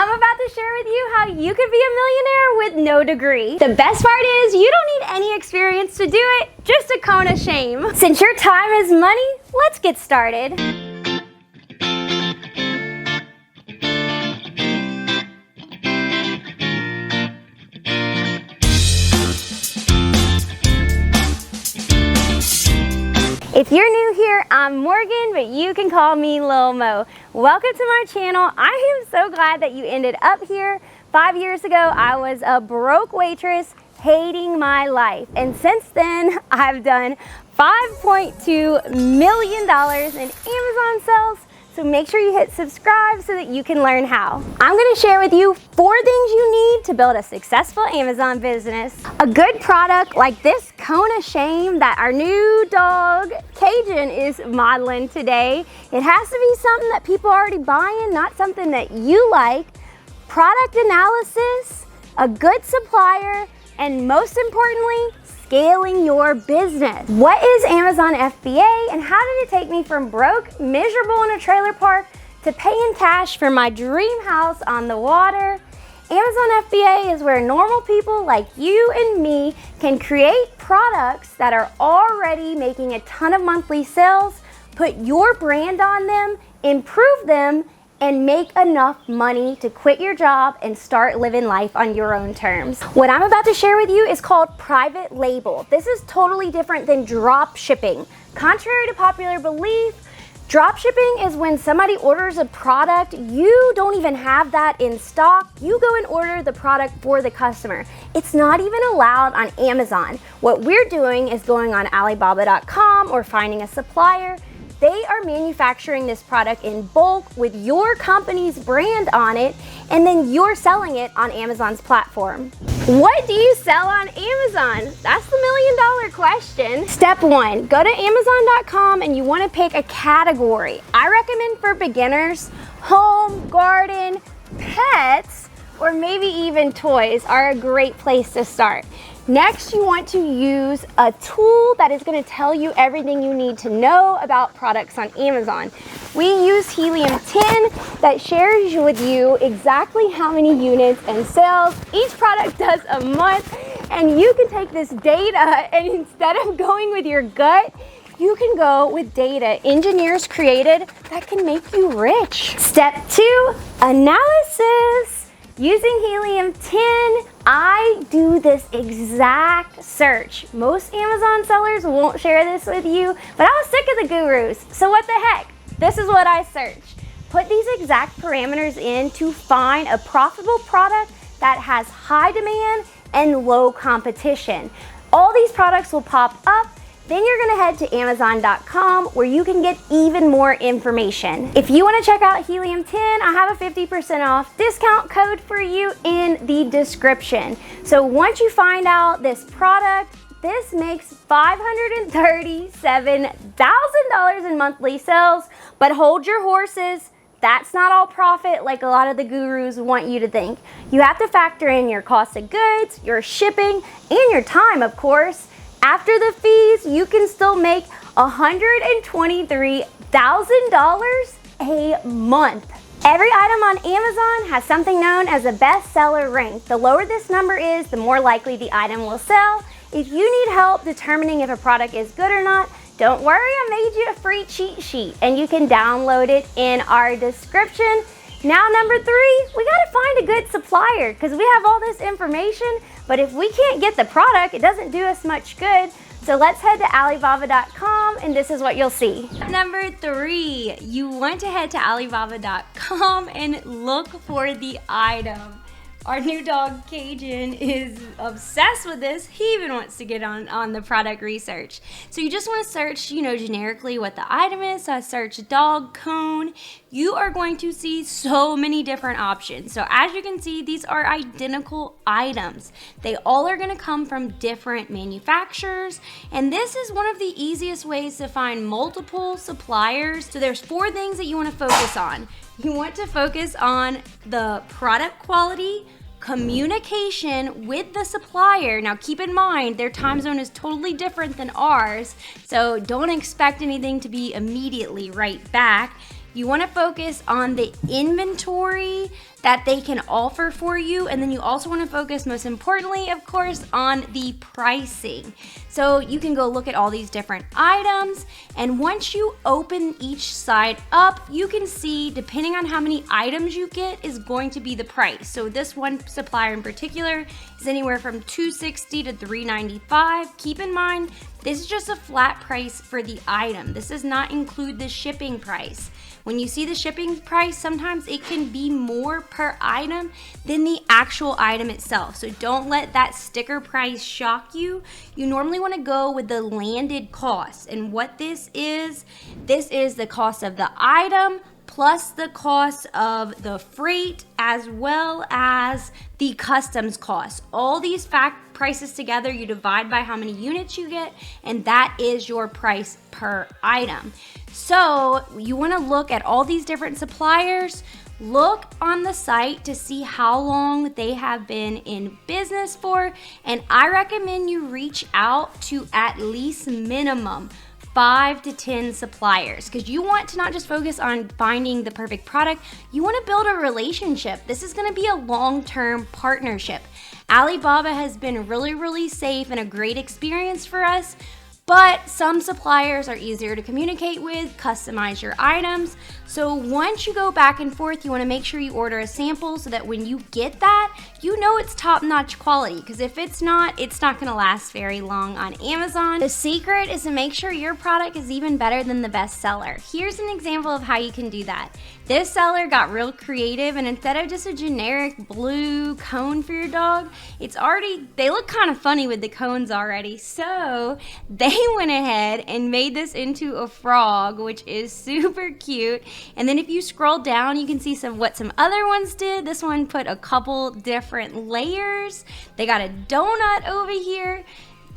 I'm about to share with you how you could be a millionaire with no degree. The best part is you don't need any experience to do it, just a cone of shame. Since your time is money, let's get started. If you're new here, I'm Morgan, but you can call me Lil Mo. Welcome to my channel. I am so glad that you ended up here. 5 years ago, I was a broke waitress hating my life. And since then, I've done $5.2 million in Amazon sales. So make sure you hit subscribe so that you can learn how. I'm gonna share with you 4 things you need to build a successful Amazon business. A good product like this cone of shame that our new dog, Cajun, is modeling today. It has to be something that people are already buying, not something that you like. Product analysis, a good supplier, and most importantly, scaling your business. What is Amazon FBA and how did it take me from broke, miserable in a trailer park to paying cash for my dream house on the water? Amazon FBA is where normal people like you and me can create products that are already making a ton of monthly sales, put your brand on them, improve them, and make enough money to quit your job and start living life on your own terms. What I'm about to share with you is called private label. This is totally different than drop shipping. Contrary to popular belief, drop shipping is when somebody orders a product, you don't even have that in stock. You go and order the product for the customer. It's not even allowed on Amazon. What we're doing is going on Alibaba.com or finding a supplier. They are manufacturing this product in bulk with your company's brand on it, and then you're selling it on Amazon's platform. What do you sell on Amazon? That's the $1 million question. Step 1, go to Amazon.com and you want to pick a category. I recommend for beginners, home, garden, pets, or maybe even toys are a great place to start. Next, you want to use a tool that is going to tell you everything you need to know about products on Amazon. We use Helium 10 that shares with you exactly how many units and sales each product does a month. And you can take this data and instead of going with your gut, you can go with data engineers created that can make you rich. Step 2, analysis. Using Helium 10, I do this exact search. Most Amazon sellers won't share this with you, but I was sick of the gurus. So what the heck? This is what I search. Put these exact parameters in to find a profitable product that has high demand and low competition. All these products will pop up. Then you're gonna head to Amazon.com where you can get even more information. If you wanna check out Helium 10, I have a 50% off discount code for you in the description. So once you find out this product, this makes $537,000 in monthly sales, but hold your horses. That's not all profit like a lot of the gurus want you to think. You have to factor in your cost of goods, your shipping, and your time, of course. After the fees, you can still make $123,000 a month. Every item on Amazon has something known as a bestseller rank. The lower this number is, the more likely the item will sell. If you need help determining if a product is good or not, don't worry, I made you a free cheat sheet and you can download it in our description. Now, number 3, we gotta find a good supplier because we have all this information, but if we can't get the product, it doesn't do us much good. So let's head to Alibaba.com and this is what you'll see. Number 3, you want to head to Alibaba.com and look for the item. Our new dog, Cajun, is obsessed with this. He even wants to get on the product research. So you just want to search, generically what the item is. So I search dog cone. You are going to see so many different options. So as you can see, these are identical items. They all are going to come from different manufacturers. And this is one of the easiest ways to find multiple suppliers. So there's 4 things that you want to focus on. You want to focus on the product quality, communication with the supplier. Now keep in mind, their time zone is totally different than ours, so don't expect anything to be immediately right back. You want to focus on the inventory that they can offer for you, and then you also want to focus, most importantly, of course, on the pricing. So you can go look at all these different items, and once you open each side up, you can see, depending on how many items you get, is going to be the price. So this one supplier in particular is anywhere from $260 to $395. Keep in mind, this is just a flat price for the item. This does not include the shipping price. When you see the shipping price, sometimes it can be more per item than the actual item itself. So don't let that sticker price shock you. You normally want to go with the landed cost. And what this is the cost of the item plus the cost of the freight as well as the customs cost. All these prices together, you divide by how many units you get, and that is your price per item. So you want to look at all these different suppliers. Look on the site to see how long they have been in business for, and I recommend you reach out to at least minimum 5 to 10 suppliers, because you want to not just focus on finding the perfect product, you want to build a relationship. This is going to be a long-term partnership. Alibaba has been really safe and a great experience for us, but some suppliers are easier to communicate with, customize your items. So once you go back and forth, you want to make sure you order a sample so that when you get that, you know it's top-notch quality, because if it's not going to last very long on Amazon. The secret is to make sure your product is even better than the best seller. Here's an example of how you can do that. This seller got real creative, and instead of just a generic blue cone for your dog, they look kind of funny with the cones already. So they went ahead and made this into a frog, which is super cute. And then if you scroll down, you can see what some other ones did. This one put a couple different layers. They got a donut over here.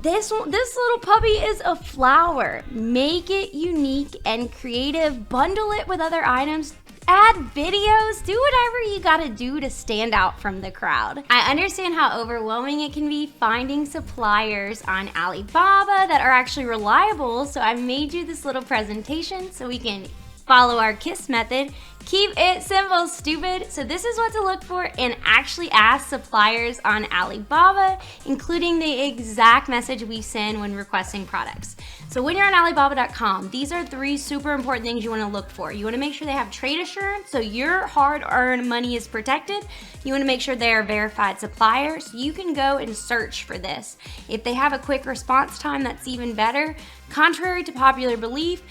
This little puppy is a flower. Make it unique and creative. Bundle it with other items. Add videos, do whatever you gotta do to stand out from the crowd. I understand how overwhelming it can be finding suppliers on Alibaba that are actually reliable, so I made you this little presentation so we can follow our KISS method. Keep it simple, stupid. So this is what to look for, and actually ask suppliers on Alibaba, including the exact message we send when requesting products. So when you're on Alibaba.com, these are 3 super important things you want to look for. You want to make sure they have trade assurance, so your hard-earned money is protected. You want to make sure they are verified suppliers. You can go and search for this. If they have a quick response time, that's even better. Contrary to popular belief,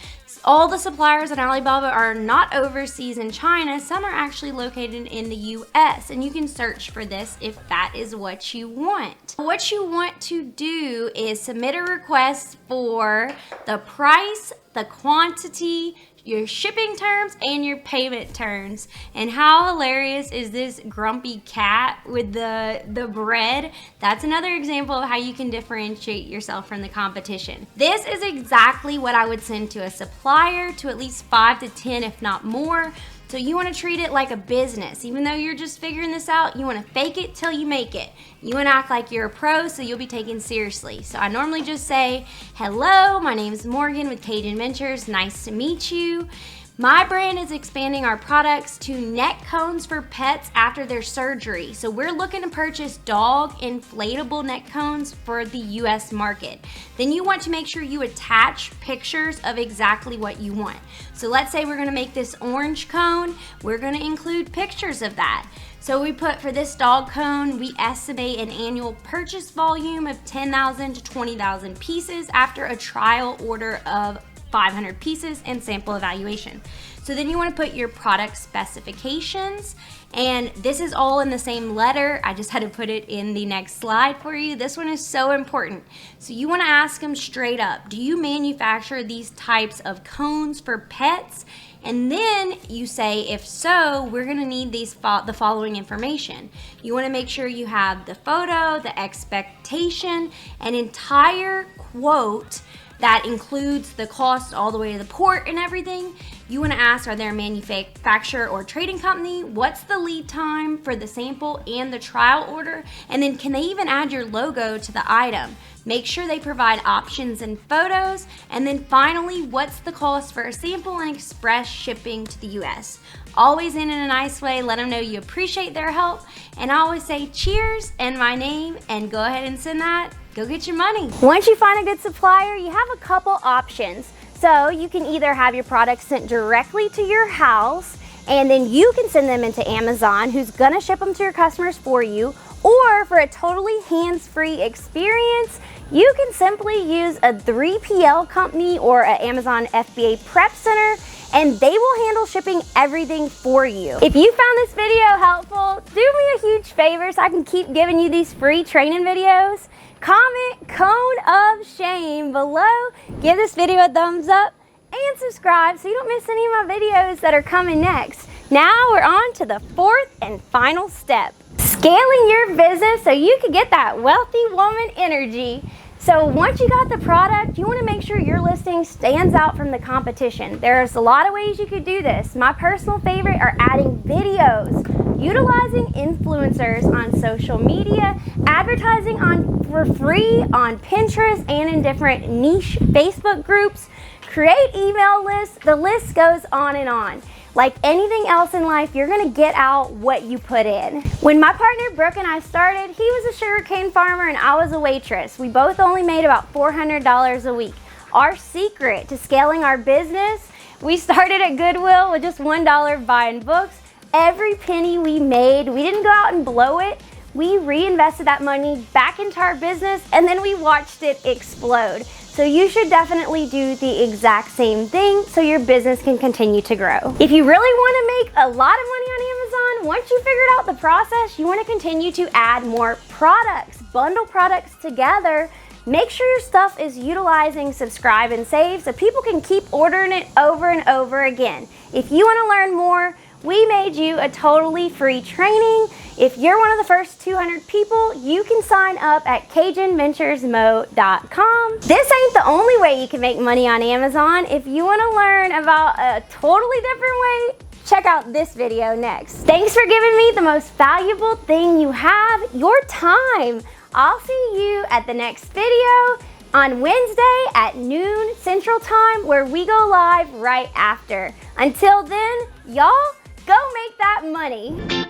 all the suppliers on Alibaba are not overseas in China. Some are actually located in the US, and you can search for this if that is what you want. What you want to do is submit a request for the price, the quantity, your shipping terms, and your payment terms. And how hilarious is this grumpy cat with the bread? That's another example of how you can differentiate yourself from the competition. This is exactly what I would send to a supplier, to at least 5 to 10, if not more. So you want to treat it like a business. Even though you're just figuring this out, you want to fake it till you make it. You want to act like you're a pro, so you'll be taken seriously. So I normally just say, hello, my name is Morgan with Cajunventures. Nice to meet you. My brand is expanding our products to neck cones for pets after their surgery. So we're looking to purchase dog inflatable neck cones for the US market. Then you want to make sure you attach pictures of exactly what you want. So let's say we're gonna make this orange cone. We're gonna include pictures of that. So we put, for this dog cone, we estimate an annual purchase volume of 10,000 to 20,000 pieces after a trial order of 500 pieces and sample evaluation. So then you want to put your product specifications, and this is all in the same letter. I just had to put it in the next slide for you. This one is so important. So you want to ask them straight up, do you manufacture these types of cones for pets? And then you say, if so, we're gonna need the following information. You wanna make sure you have the photo, the expectation, an entire quote that includes the cost all the way to the port and everything. You want to ask, are they a manufacturer or trading company? What's the lead time for the sample and the trial order? And then can they even add your logo to the item? Make sure they provide options and photos. And then finally, what's the cost for a sample and express shipping to the US? Always in a nice way, let them know you appreciate their help. And I always say cheers and my name, and go ahead and send that. Go get your money. Once you find a good supplier, you have a couple options. So you can either have your products sent directly to your house, and then you can send them into Amazon, who's gonna ship them to your customers for you. Or for a totally hands-free experience, you can simply use a 3PL company or an Amazon FBA prep center, and they will handle shipping everything for you. If you found this video helpful, do me a huge favor so I can keep giving you these free training videos. Comment cone of shame below, give this video a thumbs up, and subscribe so you don't miss any of my videos that are coming next. Now we're on to the fourth and final step. Scaling your business so you can get that wealthy woman energy. So once you got the product, you want to make sure your listing stands out from the competition. There's a lot of ways you could do this. My personal favorite are adding videos, utilizing influencers on social media, advertising for free on Pinterest and in different niche Facebook groups, create email lists, the list goes on and on. Like anything else in life, you're gonna get out what you put in. When my partner Brooke and I started, he was a sugarcane farmer and I was a waitress. We both only made about $400 a week. Our secret to scaling our business, we started at Goodwill with just $1 buying books. Every penny we made, we didn't go out and blow it. We reinvested that money back into our business, and then we watched it explode. So you should definitely do the exact same thing so your business can continue to grow. If you really want to make a lot of money on Amazon, once you figured out the process, you want to continue to add more products, bundle products together. Make sure your stuff is utilizing subscribe and save so people can keep ordering it over and over again. If you want to learn more, we made you a totally free training. If you're one of the first 200 people, you can sign up at CajunVenturesMo.com. This ain't the only way you can make money on Amazon. If you want to learn about a totally different way, check out this video next. Thanks for giving me the most valuable thing you have, your time. I'll see you at the next video on Wednesday at noon Central Time, where we go live right after. Until then, y'all, go make that money.